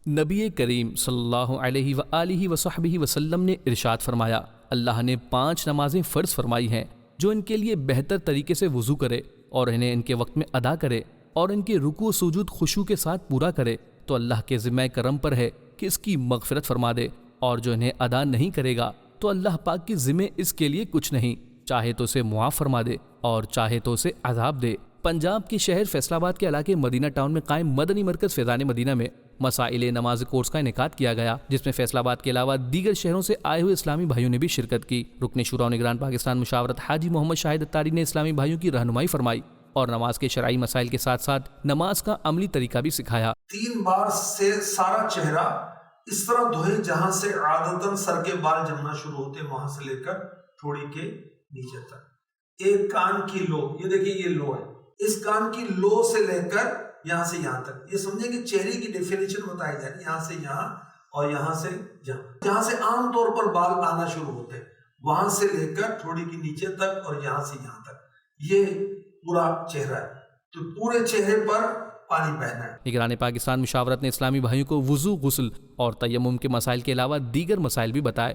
نبی کریم صلی اللہ علیہ وآلہ وصحبہ وسلم نے ارشاد فرمایا، اللہ نے 5 نمازیں فرض فرمائی ہیں، جو ان کے لیے بہتر طریقے سے وضو کرے اور انہیں ان کے وقت میں ادا کرے اور ان کے رکوع سجود خشوع کے ساتھ پورا کرے تو اللہ کے ذمہ کرم پر ہے کہ اس کی مغفرت فرما دے، اور جو انہیں ادا نہیں کرے گا تو اللہ پاک کے ذمہ اس کے لیے کچھ نہیں، چاہے تو اسے معاف فرما دے اور چاہے تو اسے عذاب دے۔ پنجاب کے شہر فیصل آباد کے علاقے مدینہ ٹاؤن میں قائم مدنی مرکز فیضان مدینہ میں مسائل نماز کورس کا انعقاد کیا گیا، جس میں فیصل آباد کے علاوہ دیگر شہروں سے آئے ہوئے اسلامی بھائیوں نے بھی شرکت کی۔ رکن شورا و نگران پاکستان مشاورت حاجی محمد شاہد اتاری نے اسلامی بھائیوں کی رہنمائی فرمائی اور نماز کے شرعی مسائل کے ساتھ ساتھ نماز کا عملی طریقہ بھی سکھایا۔ 3 بار سے سارا چہرہ اس طرح دھوئے جہاں سے عادتاً سر کے بال جمنا شروع ہوتے ہیں، وہاں سے لے کر تھوڑی کے نیچے تک۔ ایک کان کی لو، یہ دیکھیں یہ لو ہے، اس کان کی لو سے لے کر یہاں سے یہاں تک، یہ سمجھیں کہ چہرے کی ڈیفینیشن بتائی جا رہی ہے، یہاں سے یہاں اور یہاں سے جہاں سے عام طور پر بال آنا شروع ہوتے ہیں، وہاں سے لے کر تھوڑی کی نیچے تک اور یہاں سے یہاں تک، یہ پورا چہرہ ہے، تو پورے چہرے پر پانی بہنا ہے۔ نگران پاکستان مشاورت نے اسلامی بھائیوں کو وضو، غسل اور تیمم کے مسائل کے علاوہ دیگر مسائل بھی بتائے